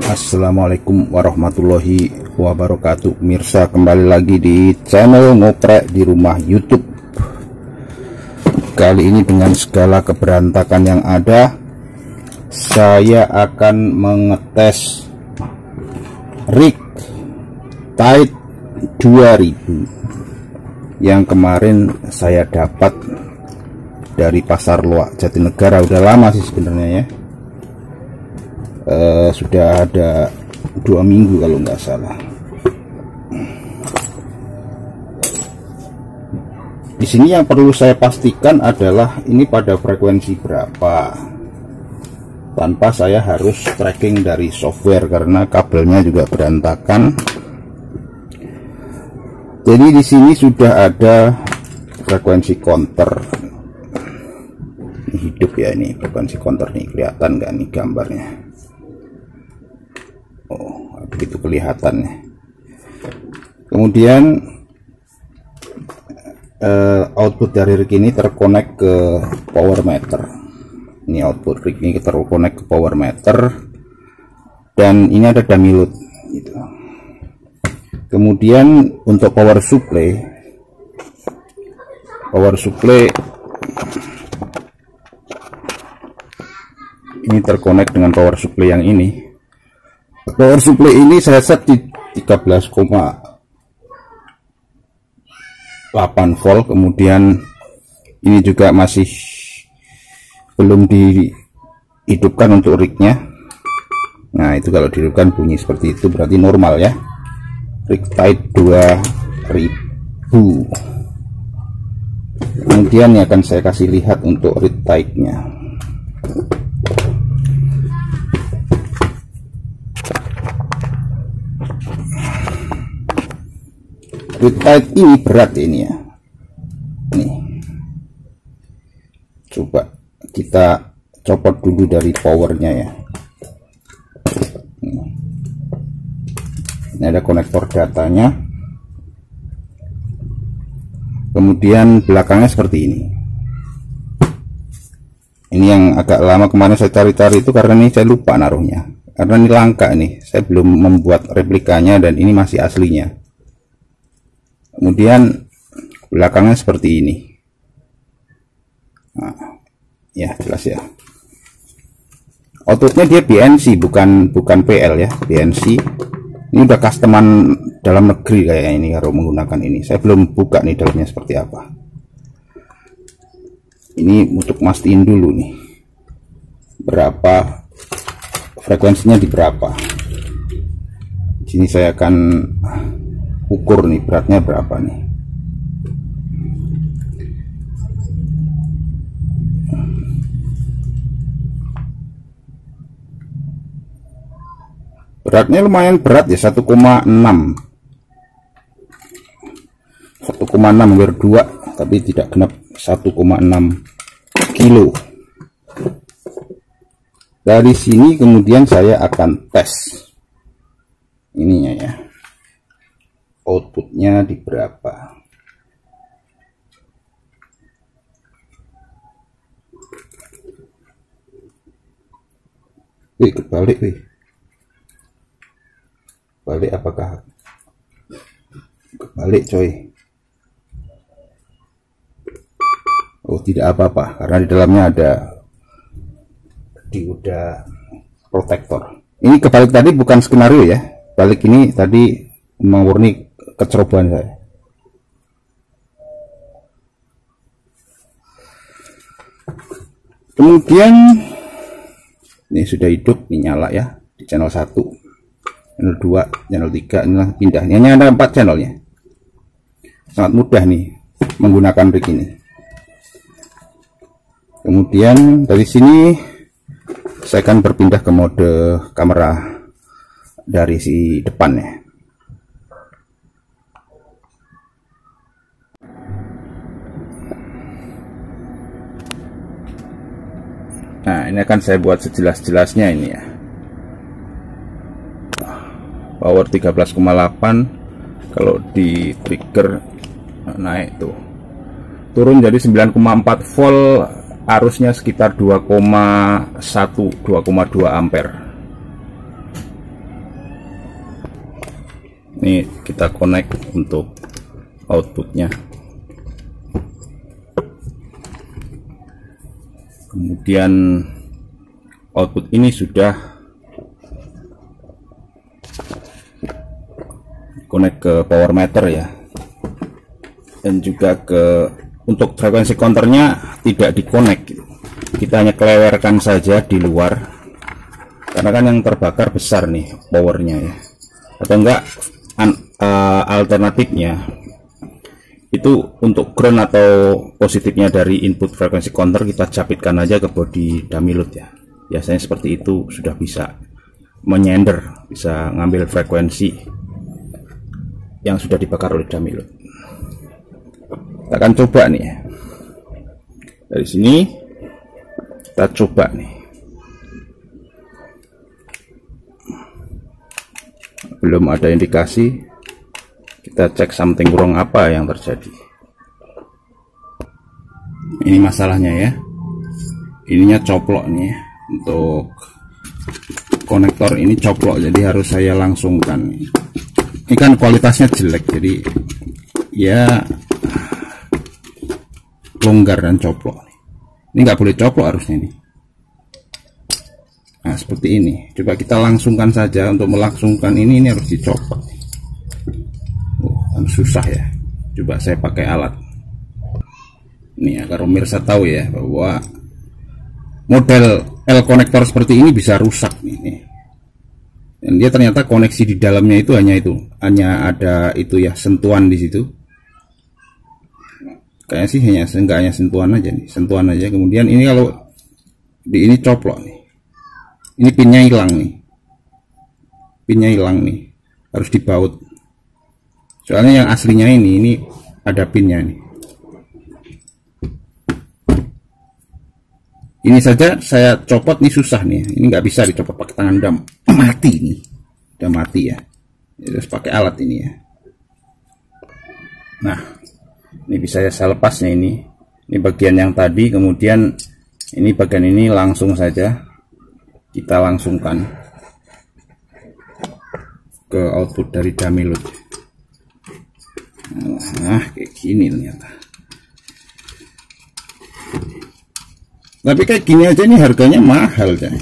Assalamualaikum warahmatullahi wabarakatuh. Mirsa, kembali lagi di channel ngoprek di rumah YouTube. Kali ini dengan segala keberantakan yang ada, saya akan mengetes rig Tide 2000 yang kemarin saya dapat dari Pasar Loak Jatinegara. Udah lama sih sebenarnya ya. Sudah ada 2 minggu kalau nggak salah. Di sini yang perlu saya pastikan adalah ini pada frekuensi berapa, tanpa saya harus tracking dari software karena kabelnya juga berantakan. Jadi di sini sudah ada frekuensi counter. Ini hidup ya, ini frekuensi counter nih, kelihatan nggak nih gambarnya? Oh, begitu kelihatannya. Kemudian output dari rig ini terkonek ke power meter. Ini output rig ini terkonek ke power meter, dan ini ada dummy load gitu. Kemudian untuk power supply ini terkonek dengan power supply yang ini. Power supply ini saya set di 13,8 volt. Kemudian ini juga masih belum dihidupkan untuk rignya. Nah, itu kalau dihidupkan bunyi seperti itu, berarti normal ya. Rig Tide 2000. Kemudian ini akan saya kasih lihat untuk rig Tide nya. Rig Tide ini berat ini ya. Nih, coba kita copot dulu dari powernya ya. Ini ada konektor datanya. Kemudian belakangnya seperti ini. Ini yang agak lama kemarin saya cari-cari itu karena ini saya lupa naruhnya. Karena ini langka nih, saya belum membuat replikanya dan ini masih aslinya. Kemudian belakangnya seperti ini. Nah, ya jelas ya. Outputnya dia BNC, bukan PL ya, BNC. Ini udah customan dalam negeri kayaknya ini kalau menggunakan ini. Saya belum buka nih dalamnya seperti apa. Ini untuk mastiin dulu nih, berapa frekuensinya di berapa. Di sini saya akan ukur nih beratnya berapa nih. Beratnya lumayan berat ya, 1,6 hampir 2, tapi tidak genap 1,6 kilo. Dari sini kemudian saya akan tes ininya ya, outputnya di berapa. Wih, kebalik wih. Balik apakah kebalik coy? Oh, tidak apa-apa karena di dalamnya ada dioda protektor. Ini kebalik tadi bukan skenario ya, balik ini tadi murni kecerobohan saya. Kemudian ini sudah hidup, ini nyala ya di channel 1, channel 2, channel 3, inilah pindah. Ini ada 4 channelnya. Sangat mudah nih menggunakan rig ini. Kemudian dari sini saya akan berpindah ke mode kamera dari si depannya. Nah, ini akan saya buat sejelas-jelasnya ini ya. Power 13,8, kalau di trigger naik tuh, turun jadi 9,4 volt, arusnya sekitar 2,1 2,2 ampere. Ini kita connect untuk outputnya. Kemudian output ini sudah connect ke power meter ya, dan juga untuk frekuensi counternya tidak di-connect, kita hanya kelewerkan saja di luar, karena kan yang terbakar besar nih powernya ya. Atau enggak alternatifnya itu untuk ground atau positifnya dari input frekuensi counter kita capitkan aja ke body dummy load ya. Biasanya seperti itu sudah bisa menyender, bisa ngambil frekuensi yang sudah dibakar oleh dummy load. Kita akan coba nih ya. Dari sini kita coba nih. Belum ada indikasi, kita cek something wrong apa yang terjadi. Ini masalahnya ya, ininya coplok nih ya. Untuk konektor ini coplok, jadi harus saya langsungkan. Ini kan kualitasnya jelek, jadi ya longgar dan coplok. Ini nggak boleh coplok harusnya ini. Nah seperti ini, coba kita langsungkan saja. Untuk melangsungkan ini harus dicopot. Kan susah ya. Coba saya pakai alat ini agar pemirsa tahu ya, bahwa model L konektor seperti ini bisa rusak nih. Dan dia ternyata koneksi di dalamnya itu hanya ada itu ya, sentuhan di situ. Kayaknya sih enggak hanya sentuhan aja nih, sentuhan aja. Kemudian ini kalau di ini coplok nih. Ini pinnya hilang nih. Pinnya hilang nih. Harus dibaut. Soalnya yang aslinya ini ada pinnya nih. Ini saja saya copot nih susah nih. Ini nggak bisa dicopot pakai tangan, udah mati nih. Udah mati ya. Terus pakai alat ini ya. Nah, ini bisa saya lepasnya ini. Ini bagian yang tadi, kemudian ini bagian ini langsung saja kita langsungkan ke output dari dummy load. Nah, kayak gini ternyata. Tapi kayak gini aja nih harganya mahal coy.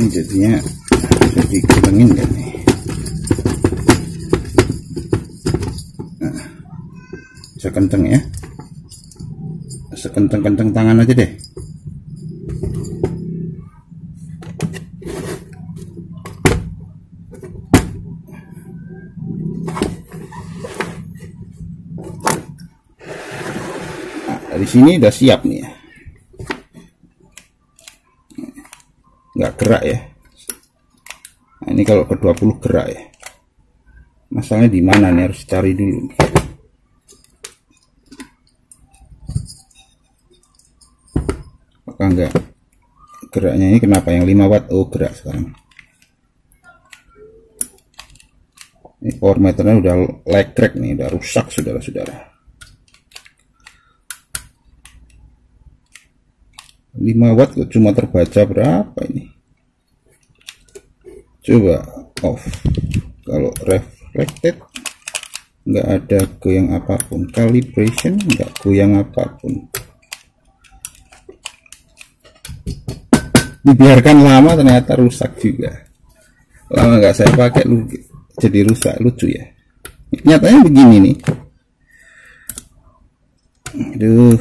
Jadinya jadi kencengin kan nih. Nah, bisa kenceng ya. Sekenceng-kenceng tangan aja deh. Nah, dari sini udah siap nih ya. Nggak gerak ya. Nah, ini kalau ke 20 gerak ya. Masalahnya di mana nih, harus cari dulu. Enggak geraknya ini kenapa yang 5 watt? Oh gerak sekarang. Ini power meternya udah lag crack nih, udah rusak saudara-saudara. 5 watt cuma terbaca berapa ini? Coba off. Kalau reflected nggak ada goyang apapun, calibration nggak goyang apapun. Dibiarkan lama ternyata rusak juga. Lama nggak saya pakai jadi rusak, lucu ya. Nyatanya begini nih. Aduh.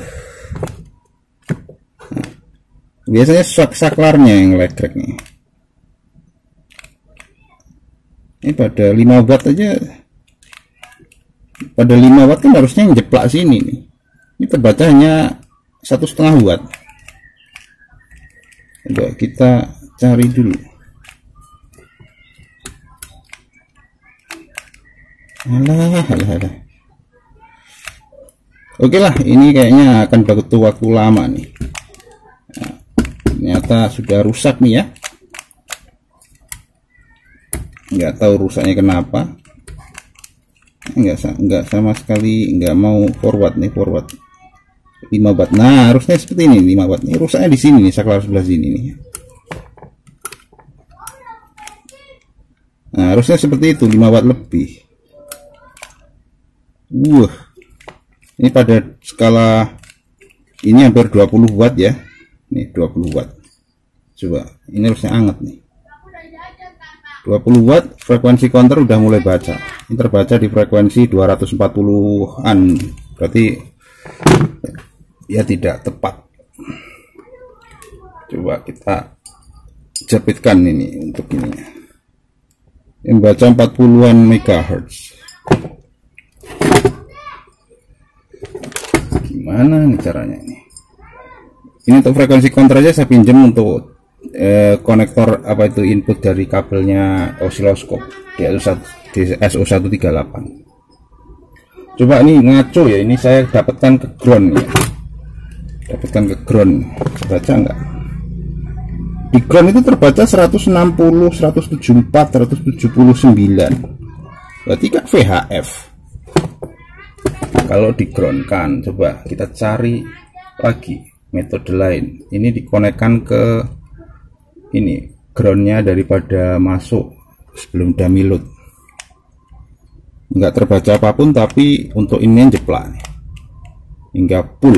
Nah, biasanya saklarnya yang elektrik nih. Ini pada 5 watt aja. Pada 5 watt kan harusnya yang jeplak sini nih. Ini terbaca hanya 1,5 watt. Coba kita cari dulu. Alah. Oke lah, ini kayaknya akan butuh waktu lama nih. Nah, ternyata sudah rusak nih ya. Nggak tahu rusaknya kenapa. Nggak sama sekali nggak mau forward nih, forward 5 watt. Nah harusnya seperti ini 5 watt. Ini rusaknya di sini nih, saklar sebelah sini nih. Nah, harusnya seperti itu, 5 watt lebih. Ini pada skala ini hampir 20 watt ya. Nih 20 watt. Coba, ini harusnya anget nih. 20 watt, frekuensi counter udah mulai baca. Ini terbaca di frekuensi 240-an. Berarti ya tidak tepat. Coba kita jepitkan ini untuk ininya. Yang baca 40-an MHz. Gimana nih caranya ini? Ini untuk frekuensi counter aja saya pinjam untuk konektor apa itu input dari kabelnya osiloskop di SO138. Coba ini ngaco ya, ini saya dapatkan ke ground ya. Dapatkan ke ground. Baca enggak? Di ground itu terbaca 160, 174, 179. Berarti kan VHF. Kalau di ground kan, coba kita cari lagi metode lain. Ini dikonekkan ke ini groundnya daripada masuk sebelum dummy load. Enggak terbaca apapun, tapi untuk ini jeplak hingga full.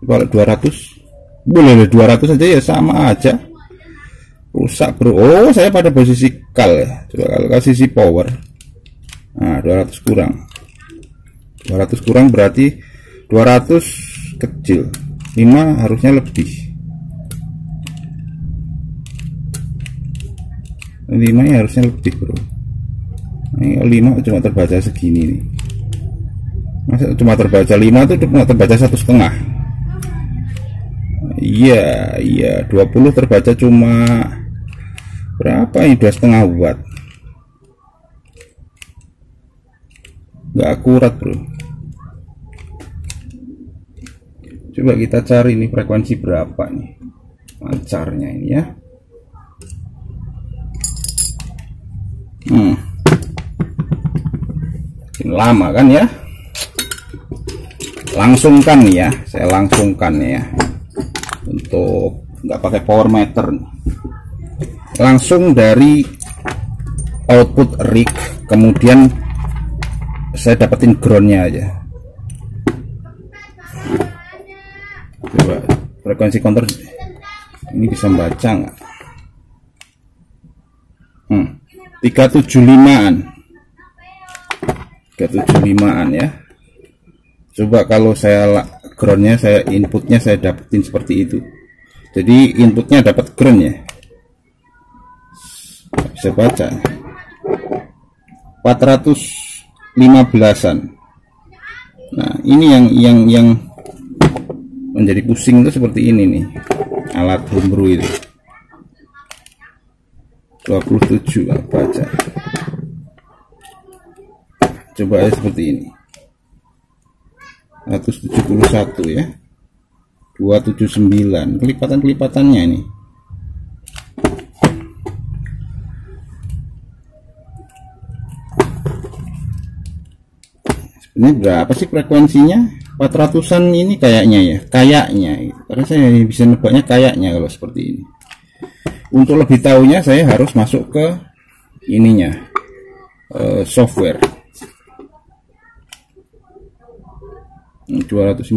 Kalau 200 boleh, 200 aja ya, sama aja rusak bro. Oh, saya pada posisi kal ya. Coba kalau kasih sisi power, nah 200 kurang berarti 200 kecil, 5 harusnya lebih. 5 ya harusnya lebih bro. Ini 5 cuma terbaca segini nih. Masa cuma terbaca 5 itu cuma terbaca 1,5. Iya 20 terbaca cuma berapa ini, 2,5 watt. Nggak akurat bro. Coba kita cari ini frekuensi berapa nih lancarnya ini ya. Lama kan ya, langsungkan ya, saya langsungkan ya, untuk nggak pakai power meter, langsung dari output rig, kemudian saya dapetin groundnya aja. Coba frekuensi counter ini bisa baca nggak? 375an ya. Coba kalau saya groundnya, saya inputnya saya dapetin seperti itu. Jadi inputnya dapat ground ya, bisa baca 415an. Nah ini yang menjadi pusing itu seperti ini nih, alat homebrew itu 27 baca. Coba ya seperti ini, 171 ya, 279, kelipatan-kelipatannya ini. Sebenarnya berapa sih frekuensinya? 400an ini kayaknya ya, karena saya bisa nebaknya kayaknya kalau seperti ini. Untuk lebih tahunya saya harus masuk ke ininya, software. 257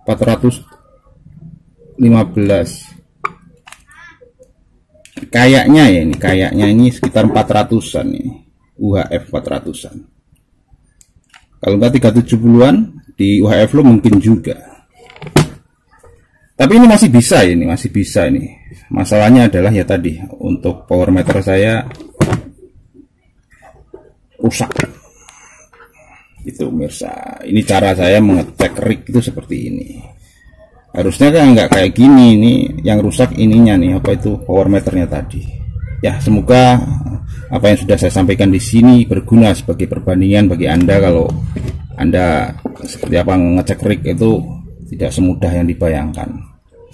415 kayaknya ya, ini kayaknya ini sekitar 400an nih, UHF 400an. Kalau enggak 370an di UHF lo mungkin juga. Tapi ini masih bisa, ini masih bisa ini. Masalahnya adalah ya tadi, untuk power meter saya rusak. Itu mirsa, ini cara saya mengecek rig itu seperti ini. Harusnya kan nggak kayak gini, ini yang rusak ininya nih, apa itu power meternya tadi. Ya semoga apa yang sudah saya sampaikan di sini berguna sebagai perbandingan bagi Anda. Kalau Anda seperti apa ngecek rig itu tidak semudah yang dibayangkan.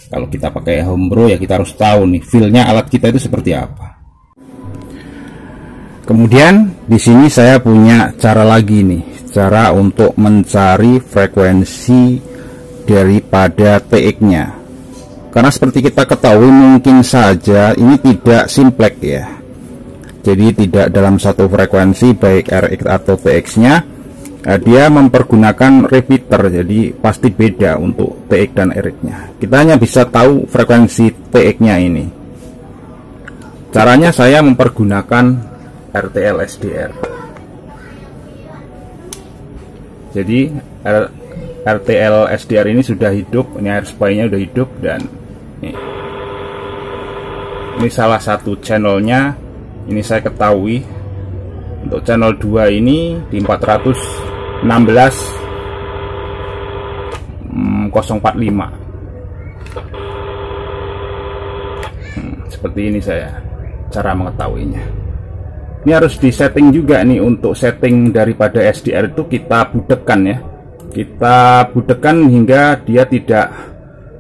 Kalau kita pakai homebrew ya kita harus tahu nih feel-nya alat kita itu seperti apa. Kemudian di sini saya punya cara lagi nih, cara untuk mencari frekuensi daripada TX-nya. Karena seperti kita ketahui mungkin saja ini tidak simplex ya. jadi tidak dalam satu frekuensi baik RX atau TX nya. Dia mempergunakan repeater, jadi pasti beda untuk TX dan RX nya. Kita hanya bisa tahu frekuensi TX nya ini. Caranya saya mempergunakan RTL SDR. Jadi RTL SDR ini sudah hidup, ini AirSpy nya sudah hidup, dan ini salah satu channelnya. Ini saya ketahui untuk channel 2 ini di 416.045. Seperti ini saya cara mengetahuinya. Ini harus disetting juga nih. Untuk setting daripada SDR itu kita budekkan ya, kita budekkan hingga dia tidak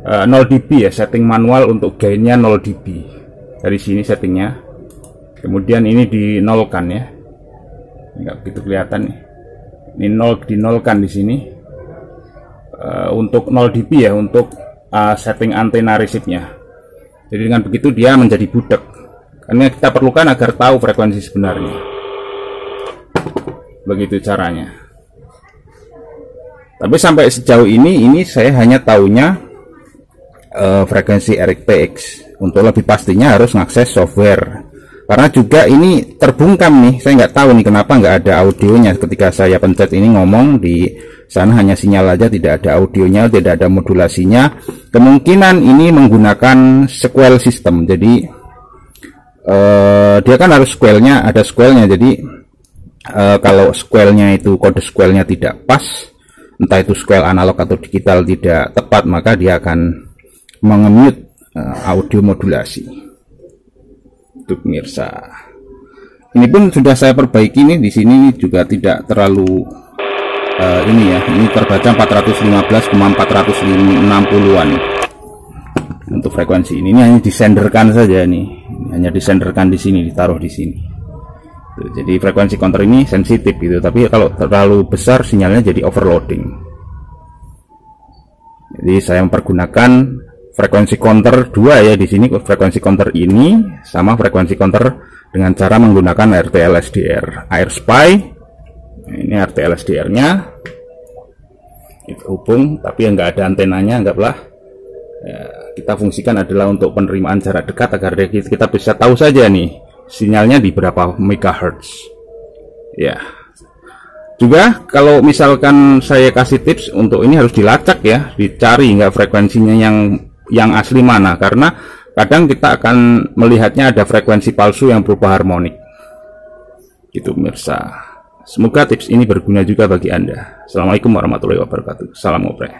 0 dB ya, setting manual untuk gainnya 0 dB. Dari sini settingnya, kemudian ini dinolkan ya, nggak begitu kelihatan nih, ini 0 dinolkan di sini. Untuk 0 dB ya, untuk setting antena receive-nya. Jadi dengan begitu dia menjadi budek, karena kita perlukan agar tahu frekuensi sebenarnya. Begitu caranya. Tapi sampai sejauh ini saya hanya tahunya frekuensi RTX. Untuk lebih pastinya harus mengakses software, karena juga ini terbungkam nih. Saya nggak tahu nih kenapa nggak ada audionya. Ketika saya pencet ini ngomong di sana hanya sinyal aja, tidak ada audionya, tidak ada modulasinya. Kemungkinan ini menggunakan sequel system. Jadi dia kan harus squelnya, ada squelnya. Jadi kalau squelnya itu, kode squelnya tidak pas, entah itu squel analog atau digital tidak tepat, maka dia akan mengemute audio modulasi. Itu pemirsa. Ini pun sudah saya perbaiki nih. Di sini juga tidak terlalu ini ya. Ini terbaca 415,460-an untuk frekuensi ini. Ini hanya disenderkan saja nih. Hanya disenderkan di sini, ditaruh di sini. Tuh, jadi frekuensi counter ini sensitif gitu. Tapi kalau terlalu besar sinyalnya jadi overloading. Jadi saya mempergunakan frekuensi counter 2 ya di sini. Frekuensi counter ini sama frekuensi counter dengan cara menggunakan RTL SDR AirSpy. Ini RTL SDR nya hubung, tapi yang nggak ada antenanya, anggaplah ya, kita fungsikan adalah untuk penerimaan jarak dekat agar kita bisa tahu saja nih sinyalnya di berapa megahertz ya. Juga kalau misalkan saya kasih tips untuk ini, harus dilacak ya, dicari nggak frekuensinya yang asli mana, karena kadang kita akan melihatnya ada frekuensi palsu yang berupa harmonik gitu pemirsa. Semoga tips ini berguna juga bagi Anda. Assalamualaikum warahmatullahi wabarakatuh. Salam ngoprek.